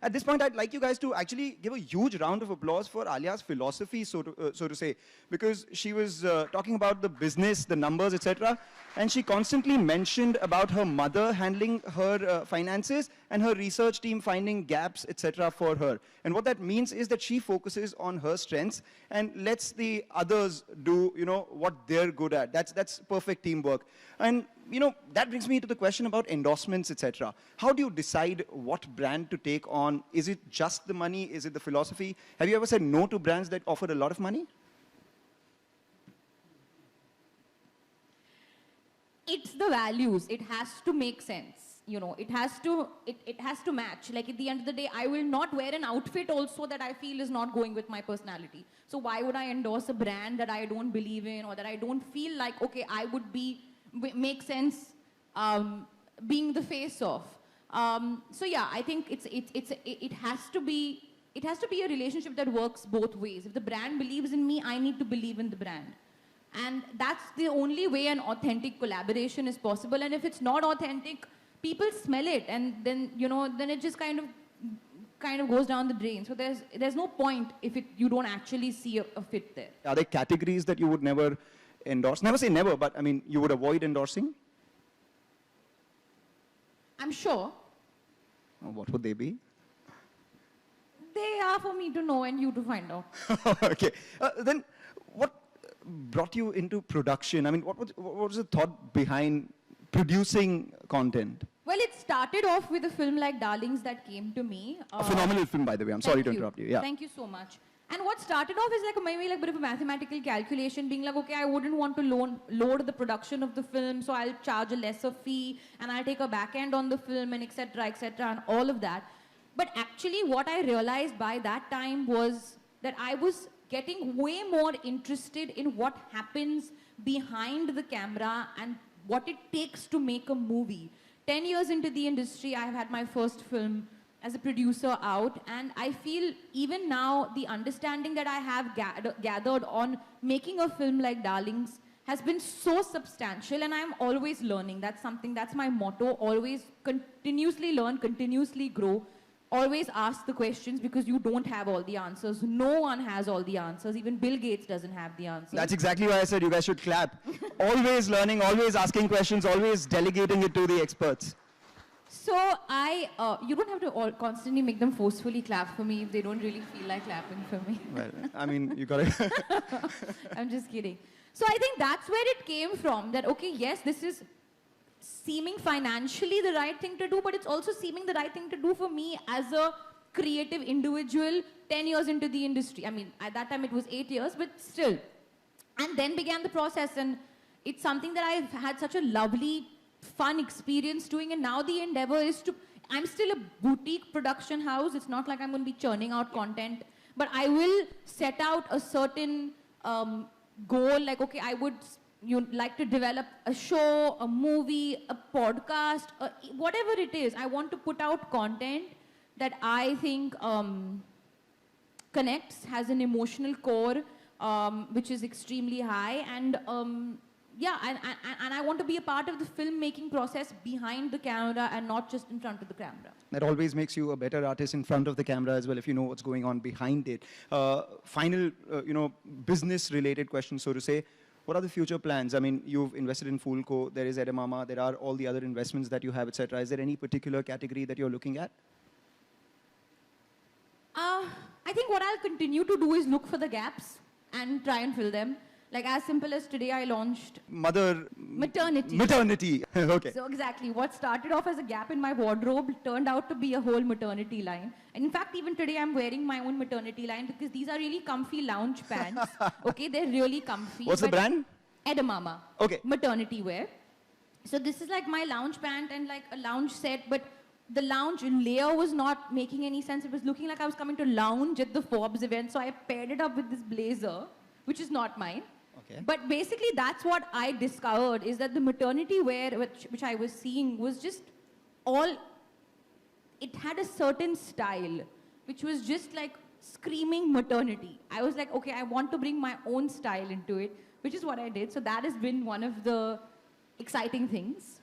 at this point, I'd like you guys to actually give a huge round of applause for Alia's philosophy, so to say, because she was talking about the business, the numbers, etc. And she constantly mentioned about her mother handling her finances and her research team finding gaps, etc. for her. And what that means is that she focuses on her strengths and lets the others do, what they're good at. That's perfect teamwork. And, that brings me to the question about endorsements, etc. How do you decide what brand to take on? Is it just the money? Is it the philosophy? Have you ever said no to brands that offered a lot of money? It's the values. It has to make sense. It has to match. Like at the end of the day, I will not wear an outfit also that I feel is not going with my personality. So why would I endorse a brand that I don't believe in or that I don't feel like, okay, I would make sense being the face of. So yeah, I think it has to be a relationship that works both ways. If the brand believes in me, I need to believe in the brand. And that's the only way an authentic collaboration is possible. And if it's not authentic, people smell it, and then then it just kind of goes down the drain. So there's no point if you don't actually see a fit there. Are there categories that you would never endorse? Never say never, but I mean, you would avoid endorsing? I'm sure. What would they be? They are for me to know and you to find out. Okay. Then what brought you into production? I mean, what was the thought behind producing content? Well, it started off with a film like Darlings that came to me. A phenomenal film, by the way. I'm sorry to interrupt you. Yeah. Thank you so much. And what started off is maybe a bit of a mathematical calculation, being like, okay, I wouldn't want to load the production of the film, so I'll charge a lesser fee, and I'll take a back end on the film, and etc., and all of that. But actually, what I realized by that time was that I was getting way more interested in what happens behind the camera and what it takes to make a movie. 10 years into the industry, I have had my first film as a producer out, and I feel even now the understanding that I have gathered on making a film like Darlings has been so substantial, and I'm always learning. That's my motto, always continuously learn, continuously grow. Always ask the questions, because you don't have all the answers. No one has all the answers. Even Bill Gates doesn't have the answers. That's exactly why I said you guys should clap. Always learning, always asking questions, always delegating it to the experts. So you don't have to constantly make them forcefully clap for me if they don't really feel like clapping for me. Well, I mean, you got it. I'm just kidding. So I think that's where it came from, that, okay, yes, this is seeming financially the right thing to do, but it's also seeming the right thing to do for me as a creative individual 10 years into the industry. I mean, at that time it was 8 years, but still. And then began the process, and it's something that I've had such a lovely, fun experience doing, and now the endeavor is I'm still a boutique production house. It's not like I'm going to be churning out content, but I will set out a certain goal, like, okay, I would like to develop a show, a movie, a podcast, whatever it is. I want to put out content that I think connects, has an emotional core, which is extremely high, and yeah, and I want to be a part of the filmmaking process behind the camera and not just in front of the camera. That always makes you a better artist in front of the camera as well, if you know what's going on behind it. Final, business-related question, so to say. What are the future plans? I mean, you've invested in Foolco, there is Edamama, there are all the other investments that you have, etc. Is there any particular category that you're looking at? I think what I'll continue to do is look for the gaps and try and fill them. Like, as simple as today, I launched maternity. Maternity. Okay. So exactly, what started off as a gap in my wardrobe turned out to be a whole maternity line. And in fact, even today, I'm wearing my own maternity line because these are really comfy lounge pants. Okay, they're really comfy. What's the brand? Edamama. Okay. Maternity wear. So this is like my lounge pant and like a lounge set, but the lounge layer was not making any sense. It was looking like I was coming to lounge at the Forbes event, so I paired it up with this blazer, which is not mine. Okay. But basically, that's what I discovered, is that the maternity wear, which I was seeing, was just it had a certain style, which was just like screaming maternity. I was like, okay, I want to bring my own style into it, which is what I did. So that has been one of the exciting things.